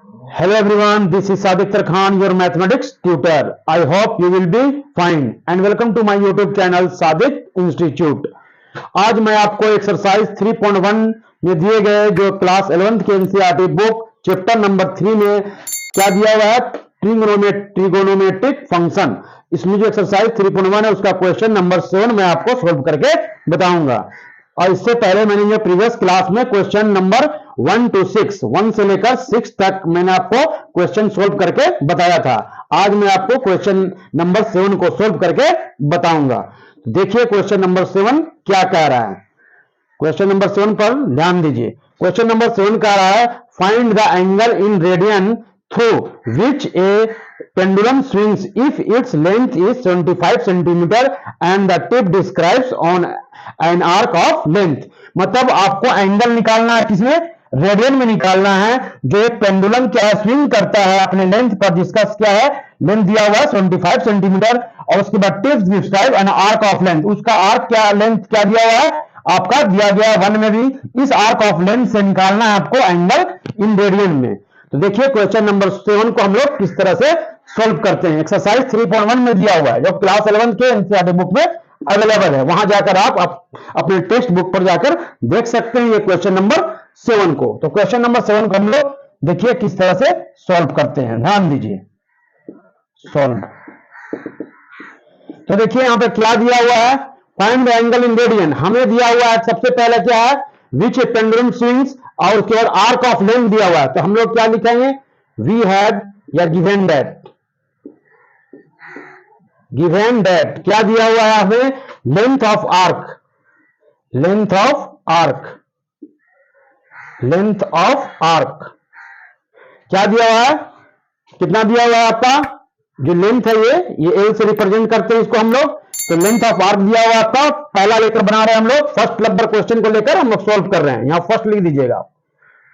Hello everyone, this is Sadiq Khan, your mathematics tutor. I hope you will be fine and welcome to my YouTube channel Sadiq Institute. आज मैं आपको exercise 3.1 में दिए गए जो class 11th के NCERT book chapter number 3 में क्या दिया हुआ है, ट्रिगोनोमेट्रिक फंक्शन। इसमें जो एक्सरसाइज 3.1 है उसका क्वेश्चन नंबर 7 मैं आपको सोल्व करके बताऊंगा। और इससे पहले मैंने जो प्रीवियस क्लास में क्वेश्चन नंबर 1 to 6, 1 से लेकर 6 तक मैंने आपको क्वेश्चन सोल्व करके बताया था। आज मैं आपको क्वेश्चन नंबर 7 को सोल्व करके बताऊंगा। देखिए क्वेश्चन नंबर 7 क्या कह रहा है। क्वेश्चन नंबर 7 पर ध्यान दीजिए। क्वेश्चन नंबर 7 कह रहा है find the angle in radian through which A pendulum swings if its length is 75 centimeter and the tip describes on an arc of length। मतलब आपको एंगल निकालना है, किसमें, रेडियन में निकालना है। जो एक पेंडुलम क्या स्विंग करता है अपने लेंथ पर, जिसका क्या है, लेंथ दिया हुआ है 75 सेंटीमीटर, और उसके बाद tips describe an arc of length. उसका आर्क क्या, लेंथ क्या दिया हुआ है, आपका दिया गया 1 में भी। इस आर्क ऑफ लेंथ से निकालना है आपको एंगल इन रेडियन में। तो देखिए क्वेश्चन नंबर 7 को हम लोग किस तरह से सॉल्व करते हैं। एक्सरसाइज 3.1 में दिया हुआ है जो क्लास 11 के एनसीईआरटी बुक में अवेलेबल है। वहां जाकर आप अपने टेक्स्ट बुक पर जाकर देख सकते हैं ये क्वेश्चन नंबर 7 को। तो क्वेश्चन नंबर 7 को हम लोग देखिए किस तरह से सॉल्व करते हैं, ध्यान दीजिए। सॉल्व तो देखिए यहां पे क्या दिया हुआ है, find the angle in radian. हमें दिया हुआ है सबसे पहले क्या है, विच पेंडुलम स्विंग्स, और उसके बाद आर्क ऑफ लेंथ दिया हुआ है। तो हम लोग क्या लिखेंगे, वी हैड या गिवन दैट, गिवन दैट क्या दिया हुआ है हमें, length of arc, length of arc, length of arc क्या दिया हुआ है, कितना दिया हुआ है आपका, जो लेंथ है ये एल से रिप्रेजेंट करते हैं इसको हम लोग। तो लेंथ ऑफ आर्क दिया हुआ आपका, पहला लेकर बना रहे हैं हम लोग, फर्स्ट नंबर क्वेश्चन को लेकर हम लोग सॉल्व कर रहे हैं। यहां फर्स्ट लिख दीजिएगा,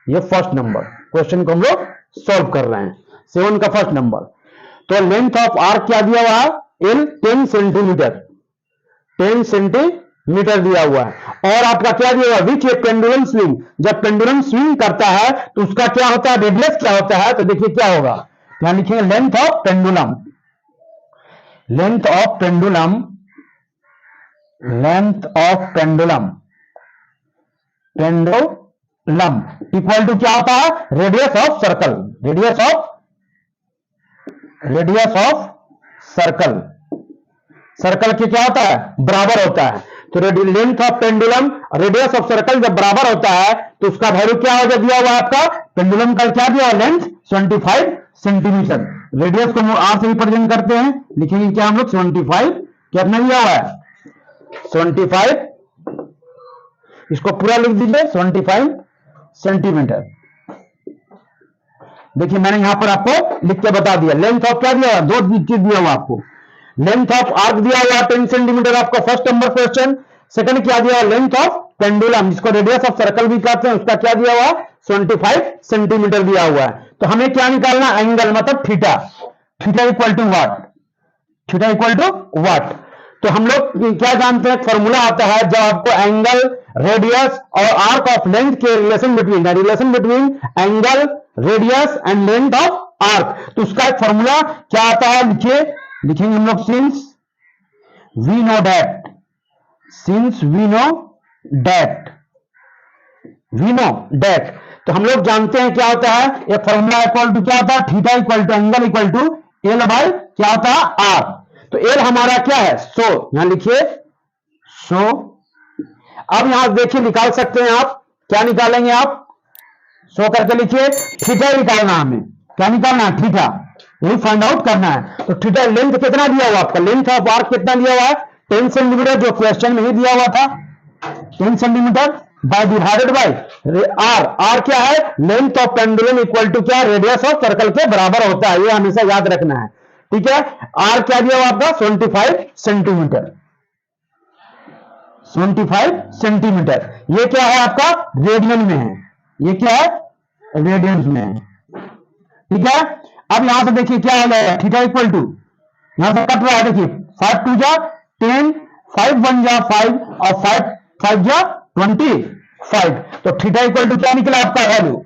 ये फर्स्ट नंबर क्वेश्चन को हम लोग सॉल्व कर रहे हैं, 7 का फर्स्ट नंबर। तो लेंथ ऑफ आर्क क्या दिया हुआ है, एल 10 सेंटीमीटर, 10 सेंटीमीटर दिया हुआ है। और आपका क्या दिया हुआ है, विच ए पेंडुलम स्विंग, जब पेंडुलम स्विंग करता है तो उसका क्या होता है, रेडियस क्या होता है। तो देखिए क्या होगा, यहां लिखेंगे length of pendulum, length of pendulum, length of pendulum, pendulum equal to क्या होता है, radius of circle, radius of, radius of circle, circle के क्या होता है, बराबर होता है। तो length of pendulum radius of circle जब बराबर होता है तो उसका वैल्यू क्या हो दिया हुआ आपका, पेंडुलम का क्या दिया, लेंथ 25 सेंटीमीटर। रेडियस को आर से रिप्रेजेंट करते हैं, लिखेंगे क्या हम लोग 75, कितना दिया हुआ है 75, इसको पूरा लिख दीजिए 75 सेंटीमीटर। देखिए मैंने यहां पर आपको लिख के बता दिया। लेंथ ऑफ क्या दिया हुआ, दो चीज दिया हुआ आपको, लेंथ ऑफ आर्क दिया हुआ 10 सेंटीमीटर आपका फर्स्ट नंबर क्वेश्चन। सेकंड क्या दिया हुआ, लेंथ ऑफ पेंडुलम जिसको रेडियस ऑफ सर्कल भी कहते हैं, उसका क्या दिया हुआ 75 सेंटीमीटर दिया हुआ है। तो हमें क्या निकालना, एंगल मतलब theta, theta equal to what, theta equal to what. तो हम लोग क्या जानते हैं, फॉर्मूला आता है जब आपको एंगल, रेडियस और आर्क ऑफ लेंथ के relation between, relation between angle, radius and length of arc, तो उसका एक फॉर्मूला क्या आता है, लिखिए, लिखेंगे हम लोग, since we know that, since we know that, we know that. तो हम लोग जानते हैं क्या होता है, ये फॉर्मूला इक्वल टू क्या होता है, theta equal to angle equal to L by क्या होता है, आर। तो एल हमारा क्या है, 100, यहां लिखिए 100। अब यहां देखिए निकाल सकते हैं आप, क्या निकालेंगे आप, 100 करके लिखिए, थीटा निकालना, हमें क्या निकालना है, थीटा, यही फाइंड आउट करना है। तो थीटा लेंथ कितना दिया हुआ आपका, लेंथ ऑफ आर्क कितना दिया हुआ है 10 सेंटीमीटर, जो क्वेश्चन में ही दिया हुआ था 10 centimetre by divided by R. R क्या है, length of pendulum equal to क्या, रेडियस ऑफ सर्कल के बराबर होता है, ये हमेशा याद रखना है, ठीक है। आर क्या दिया हुआ आपका 75 सेंटीमीटर, 75 सेंटीमीटर। ये क्या है आपका, रेडियन में है, ये क्या है, रेडियन में है, ठीक है। अब यहां से देखिए क्या हो जाएगा, थीटा इक्वल टू, यहां से कट रहा है, देखिए 5 2 जा 10, 5 1 जा 5 और 5 5 जा 25। तो थीटा इक्वल टू क्या निकला आपका वैल्यू,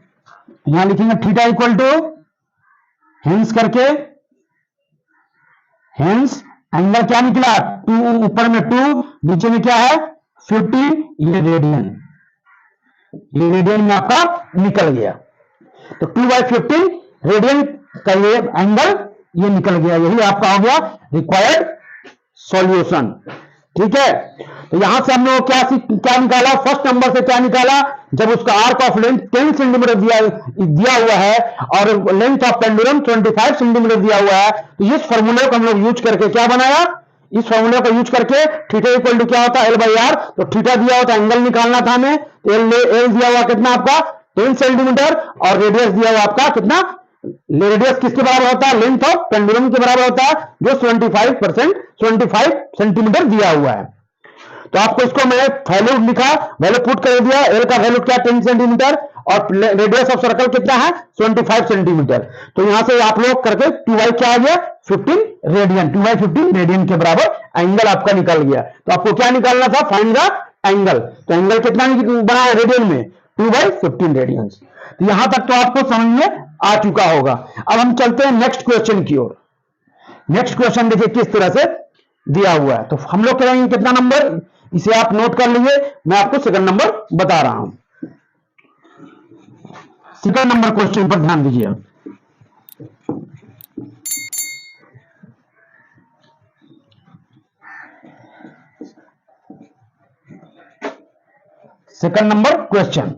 यहां लिखेंगे थीटा इक्वल टू हेंस करके, हेंस एंगल क्या निकला 2, ऊपर में 2, नीचे में क्या है 50, ये रेडियन, ये रेडियन में आपका निकल गया। तो 2/15 रेडियन का ये एंगल ये निकल गया, यही आपका हो गया रिक्वायर्ड सॉल्यूशन। ठीक है, तो यहां से हम लोग क्या निकाला, फर्स्ट नंबर से क्या निकाला, जब उसका आर्क ऑफ लेंथ 10 सेंटीमीटर दिया हुआ है और लेंथ ऑफ पेंडुलम 25 सेंटीमीटर दिया हुआ है, तो इस फॉर्मूले को हम लोग यूज करके क्या बनाया, इस फॉर्मूले को यूज करके थीटा इक्वल टू क्या होता है L/R, तो थीटा दिया होता है, एंगल निकालना था हमें, तो एल दिया हुआ कितना आपका 10 सेंटीमीटर और रेडियस दिया हुआ आपका कितना, रेडियस किसके बराबर होता है, लेंथ ऑफ पेंडुलम के बराबर होता है, जो 25 सेंटीमीटर दिया हुआ है। तो आपको इसको मैं वैल्यू लिखा, वैल्यू पुट कर दिया, एल का वैल्यू क्या 10 सेंटीमीटर और रेडियस ऑफ सर्कल कितना है 25 सेंटीमीटर। तो यहां से आप लोग करके 2y क्या आ गया 15 रेडियन, 2/15 रेडियन के बराबर एंगल आपका निकल गया। तो आपको क्या निकालना था, फाइंड द एंगल, तो एंगल कितना बना है रेडियन में 2/15 रेडियन। तो यहां तक तो आपको समझ में आ चुका होगा। अब हम चलते हैं नेक्स्ट क्वेश्चन की ओर। नेक्स्ट क्वेश्चन देखिए किस तरह से दिया हुआ है, तो हम लोग करेंगे कितना नंबर, इसे आप नोट कर लीजिए, मैं आपको सेकंड नंबर बता रहा हूं। सेकंड नंबर क्वेश्चन पर ध्यान दीजिए। Second number question,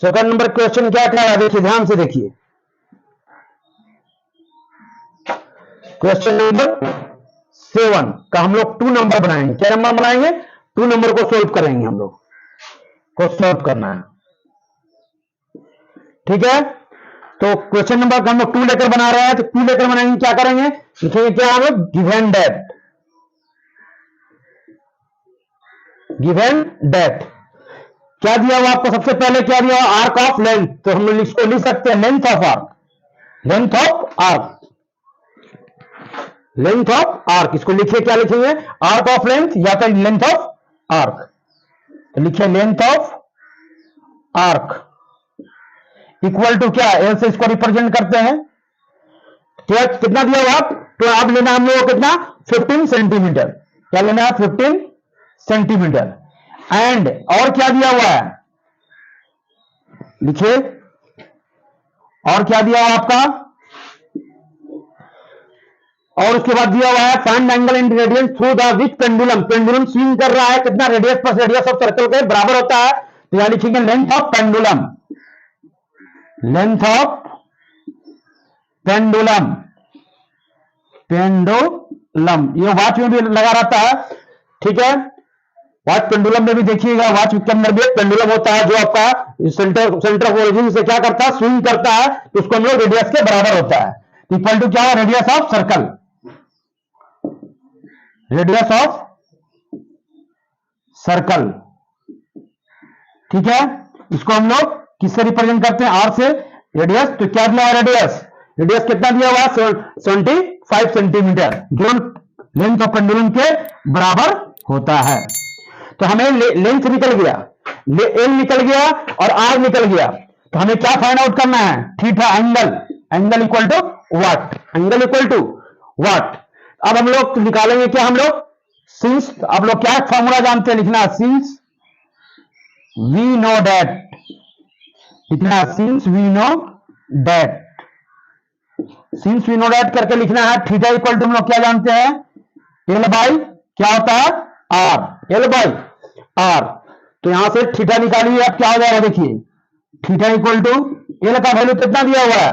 second number question क्या कह रहा है, देखिए ध्यान से देखिए। क्वेश्चन नंबर 7 का हम लोग 2 नंबर बनाएंगे, क्या नंबर बनाएंगे 2 नंबर को सोल्व करेंगे, हम लोग को सोल्व करना है। ठीक है, तो क्वेश्चन नंबर का हम लोग 2 लेकर बना रहे हैं, तो 2 लेकर बनाएंगे, क्या करेंगे लिखेंगे क्या हम लोग, गिवन डेट क्या दिया हुआ आपको, सबसे पहले क्या दिया हुआ आर्क ऑफ लेंथ, तो हम लोग इसको लिख सकते हैं length of arc, length of arc, length of arc, इसको लिखिए क्या लिखेंगे आर्क ऑफ लेंथ या फिर लेंथ ऑफ आर्क, तो लिखिए length of arc equal to क्या, एल से इसको रिप्रेजेंट करते हैं। क्या कितना दिया हुआ आप, तो आप लेना हम लोग कितना 15 सेंटीमीटर, क्या लेना है 15 सेंटीमीटर, एंड और क्या दिया हुआ है लिखिए, और क्या दिया हुआ आपका, और उसके बाद दिया हुआ है find angle in radian through the which pendulum, pendulum swing कर रहा है कितना, radius plus radius of circle के बराबर होता है, तो यहां लिखेंगे length of pendulum, length of pendulum, pendulum ये वॉच में भी लगा रहता है। ठीक है, वॉच पेंडुलम में भी देखिएगा, वॉच के अंदर भी पेंडुलम होता है जो आपका सेंटर ऑफ ओरिजिन से क्या करता है स्विंग करता है, तो उसको हम लोग रेडियस के बराबर होता है, इक्वल टू क्या है radius of circle, radius of circle. ठीक है, इसको हम लोग किससे रिप्रेजेंट करते हैं, आर से, रेडियस, तो क्या दिया रेडियस, रेडियस कितना दिया हुआ 75 सेंटीमीटर, जो लेंथ ऑफ पेंडुलम के बराबर होता है। तो हमें लेंथ निकल गया, एल निकल गया और आर निकल गया, तो हमें क्या फाइंड आउट करना है theta angle, angle equal to what, angle equal to what. अब हम लोग निकालेंगे क्या, हम लोग सिंस, आप लोग क्या फॉर्मूला जानते हैं लिखना, सिंस वी नो डेट, लिखना since we know that, since we know that करके लिखना है, थीटा इक्वल टू हम लोग क्या जानते हैं एल बाई क्या होता है आर, एल बाई आर। तो यहां से थीटा निकालिए, अब क्या हो जाएगा देखिए, थीटा इक्वल टू एल का वैल्यू कितना दिया हुआ है,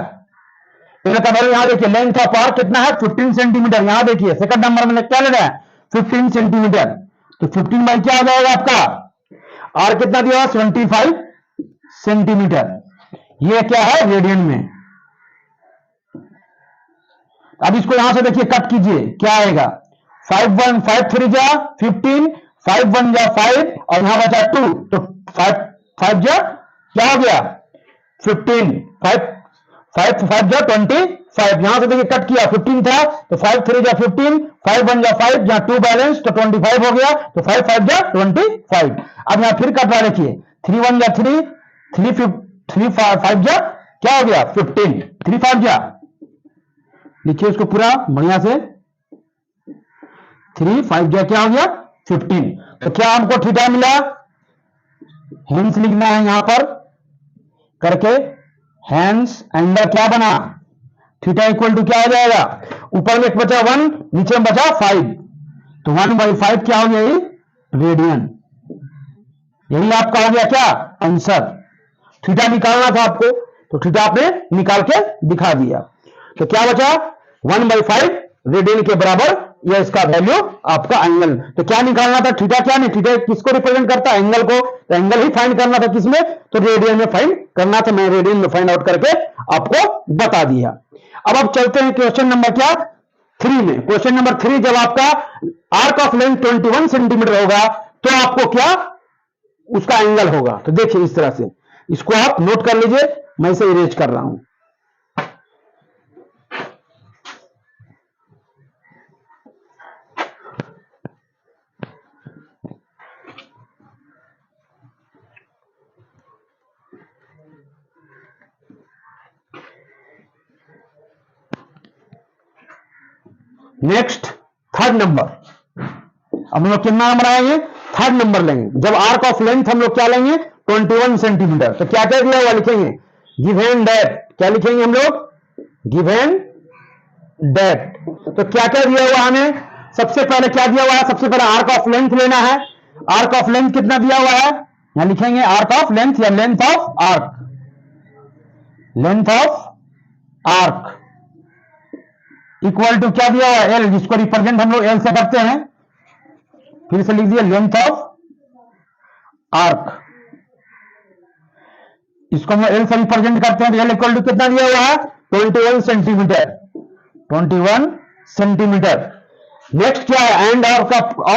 एल का वैल्यू यहां देखिए, लेंथ ऑफ आर कितना है 15 सेंटीमीटर, यहां देखिए सेकंड नंबर में क्या लेना है 15 सेंटीमीटर, तो 15 बाई क्या हो जाएगा आपका, आर कितना दिया हुआ 75 सेंटीमीटर, ये क्या है रेडियन में। अब इसको यहां से देखिए कट कीजिए, क्या आएगा 5 1 5 3 जा 15, 5 1 जा 5 और यहां बचा 2, तो 5 जा क्या हो गया 15, 5 जा 25, यहां से देखिए कट किया 15 था, तो 5 3 जा 15, 5 1 जा 5, जहां 2 बैलेंस तो 25 हो गया, तो 5 5 जा 25। अब यहां फिर कट रहा देखिए 3 1 जा 3, 3 5 जा क्या हो गया 15, 3 5 जा, लिखिए उसको पूरा बढ़िया से, 3 5 जा क्या हो गया 15। तो क्या हमको थीटा मिला, हेंस लिखना है यहां पर करके, हेंस एंगल क्या बना, थीटा इक्वल टू क्या हो जाएगा, ऊपर में एक बचा 1, नीचे में बचा 5, तो 1/5 क्या हो गया ये रेडियन। यही आपका हो गया क्या आंसर। थीटा निकालना था आपको, तो थीटा आपने निकाल के दिखा दिया। तो क्या बचा 1/5 रेडियन के बराबर, यह इसका वैल्यू आपका एंगल। तो क्या निकालना था, थीटा क्या नहीं, थीटा किसको रिप्रेजेंट करता है, एंगल को, तो एंगल ही फाइंड करना था किसमें, तो रेडियन में फाइंड करना था। मैं रेडियन में फाइंड आउट करके आपको बता दिया। अब आप चलते हैं क्वेश्चन नंबर क्या 3 में। क्वेश्चन नंबर 3, जब आपका आर्क ऑफ लेंथ 21 सेंटीमीटर होगा तो आपको क्या उसका एंगल होगा। तो देखिए इस तरह से, इसको आप नोट कर लीजिए, मैं इसे इरेज कर रहा हूं। नेक्स्ट थर्ड नंबर, अब हम लोग कितना नंबर आएंगे, थर्ड नंबर लेंगे। जब आर्क ऑफ लेंथ हम लोग क्या लेंगे 21 सेंटीमीटर, तो क्या क्या दिया हुआ लिखेंगे, गिवन दैट, क्या लिखेंगे हम लोग, गिवन दैट। तो क्या क्या दिया हुआ हमें, सबसे पहले क्या दिया हुआ है, सबसे पहले आर्क ऑफ लेंथ लेना है। आर्क ऑफ लेंथ कितना दिया हुआ है, यहां लिखेंगे आर्क ऑफ लेंथ या length of arc, length of arc equal to क्या दिया हुआ है एल, जिसको रिप्रेजेंट हम लोग एल से करते हैं। फिर से लिख दिया लेंथ ऑफ आर्क, इसको हम एल से रिप्रेजेंट करते हैं। एल इक्वल टू कितना दिया हुआ है 21 सेंटीमीटर, 21 सेंटीमीटर। नेक्स्ट क्या है एंड और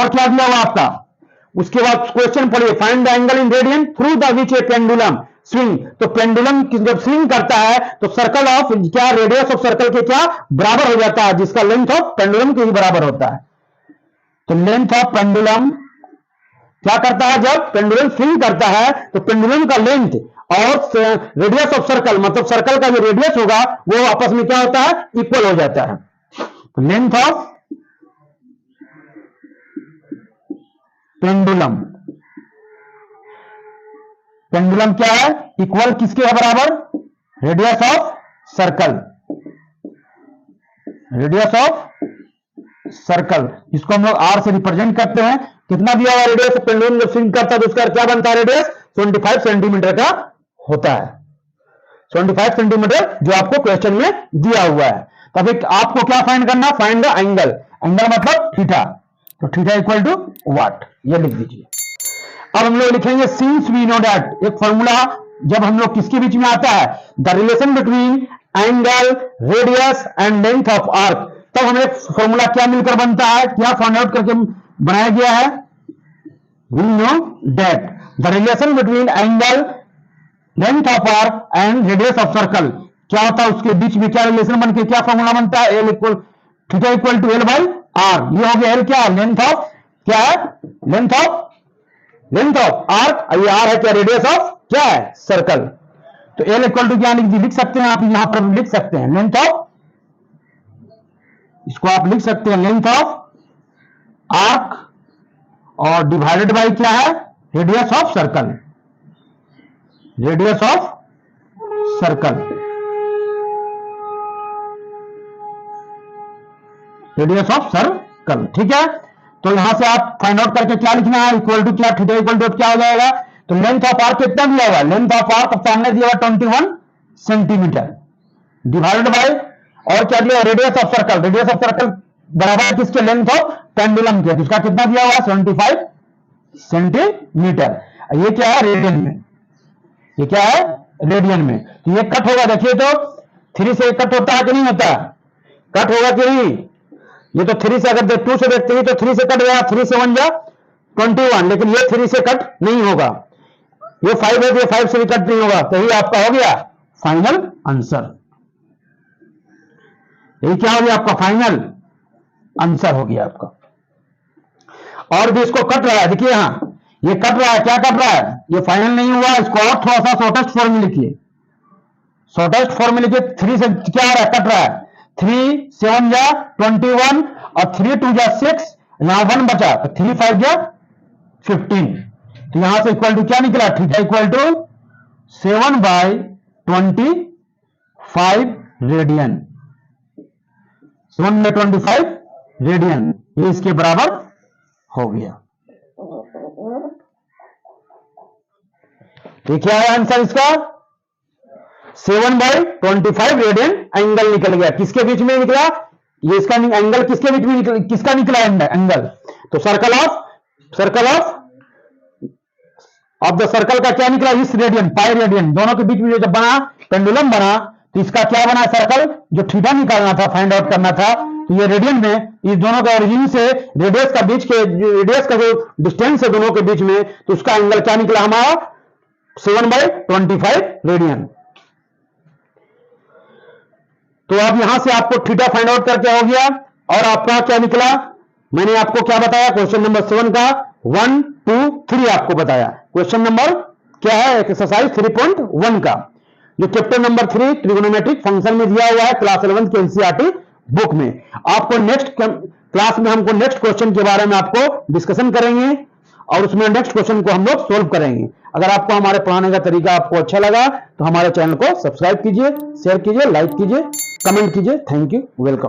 क्या दिया हुआ आपका, उसके बाद क्वेश्चन पढ़िए, find the angle in radian through the which A pendulum swing. तो पेंडुलम जब स्विंग करता है तो सर्कल ऑफ क्या, रेडियस ऑफ सर्कल के क्या बराबर हो जाता है, जिसका लेंथ ऑफ पेंडुलम के ही बराबर होता है। तो लेंथ ऑफ पेंडुलम क्या करता है, जब पेंडुलम स्विंग करता है तो पेंडुलम का लेंथ और रेडियस ऑफ सर्कल, मतलब सर्कल का जो रेडियस होगा वो आपस में क्या होता है, इक्वल हो जाता है। तो लेंथ ऑफ पेंडुलम, पेंडुलम क्या है, इक्वल किसके है बराबर, radius of circle, radius of circle, इसको हम लोग आर से रिप्रेजेंट करते हैं। कितना दिया हुआ रेडियस, पेंडुलम जब स्विंग करता है तो उसका क्या बनता है, रेडियस 25 सेंटीमीटर का होता है, 25 सेंटीमीटर जो आपको क्वेश्चन में दिया हुआ है। तब आपको क्या फाइंड करना, फाइंड द एंगल, एंगल मतलब थीटा, तो थीटा इक्वल टू व्हाट, ये लिख दीजिए। अब हम लोग लिखेंगे सिंस वी नो दैट, एक फॉर्मूला जब हम लोग किसके बीच में आता है, the relation between angle, radius and length of arc, तब हमें फॉर्मूला क्या मिलकर बनता है, क्या फाइंड आउट करके बनाया गया है, we know that the relation between angle, length of arc and radius of circle, क्या होता है उसके बीच में क्या रिलेशन बनके क्या फॉर्मूला बनता है, L equal theta equal to L by R. ये हो गया एल क्या, लेंथ ऑफ क्या है, लेंथ ऑफ आर्क, ये आर है क्या, रेडियस ऑफ क्या है सर्कल। तो एल इक्वल टू क्या लिख सकते हैं आप, यहां पर लिख सकते हैं लेंथ ऑफ, इसको आप लिख सकते हैं लेंथ ऑफ आर्क और डिवाइडेड बाय क्या है, radius of circle, radius of circle, radius of circle, ठीक है। तो यहां से आप फाइंड आउट करके क्या लिखना है, इक्वल टू क्या, थीटा इक्वल टू क्या हो जाएगा, तो लेंथ ऑफ आर्क कितना दिया हुआ, लेंथ ऑफ आर्क सामने दिया हुआ 21 सेंटीमीटर डिवाइडेड बाय और क्या दिया, radius of circle, radius of circle बराबर किसके, लेंथ ऑफ पेंडुलम के, उसका कितना दिया हुआ 75 सेंटीमीटर। ये क्या है रेडियन में, ये क्या है रेडियन में। तो ये कट होगा, देखिए तो 3 से कट होता है कि नहीं होता, कट होगा कि नहीं, ये तो 3 से अगर 2 से देखते हैं तो 3 से कट गया, 3 से 1 जा 21, लेकिन ये 3 से कट नहीं होगा, ये 5 है तो ये 5 से भी कट नहीं होगा, तो ये आपका हो गया फाइनल आंसर, ये क्या हो गया आपका फाइनल आंसर हो गया आपका। और भी इसको कट रहा है, देखिए यहां ये कट रहा है, क्या कट रहा है, ये फाइनल नहीं हुआ, इसको और थोड़ा सा शॉर्टेस्ट फॉर्म में लिखिए, शॉर्टेस्ट फॉर्म लिखिए, 3 से क्या आ रहा है, कट रहा है, 3 7 जा 21 और 3 2 जा 6, यहां 1 बचा तो 3 5 जा 15, तो यहां से इक्वल टू क्या निकला, theta equal to 7/25 radian, 7/25 radian, ये इसके बराबर हो गया। ये क्या है आंसर इसका, 7/25 रेडियन एंगल निकल गया। किसके बीच में निकला, ये इसका एंगल किसके बीच में किसका निकला एंगल, तो सर्कल ऑफ द सर्कल का क्या निकला, इस रेडियन, पाई रेडियन, दोनों के बीच में जब बना पेंडुलम बना तो इसका क्या बना, सर्कल, जो थीटा निकालना था, फाइंड आउट करना था, तो ये रेडियन में इस दोनों का ओरिजिन से रेडियस का जो डिस्टेंस है दोनों के बीच में, तो उसका एंगल क्या निकला हमारा, 7/25 रेडियन। तो अब यहां से आपको थीटा फाइंड आउट करके हो गया, और आपका क्या निकला, मैंने आपको क्या बताया, क्वेश्चन नंबर 7 का 1 2 3 आपको बताया। क्वेश्चन नंबर क्या है, एक्सरसाइज 3.1 का, जो चैप्टर नंबर 3 ट्रिगोनोमेट्रिक फंक्शन में दिया हुआ है क्लास 11 के एनसीईआरटी बुक में। आपको नेक्स्ट क्लास में हमको नेक्स्ट क्वेश्चन के बारे में आपको डिस्कशन करेंगे, और उसमें नेक्स्ट क्वेश्चन को हम लोग सोल्व करेंगे। अगर आपको हमारे पढ़ाने का तरीका आपको अच्छा लगा तो हमारे चैनल को सब्सक्राइब कीजिए, शेयर कीजिए, लाइक कीजिए, कमेंट कीजिए। Thank you, welcome.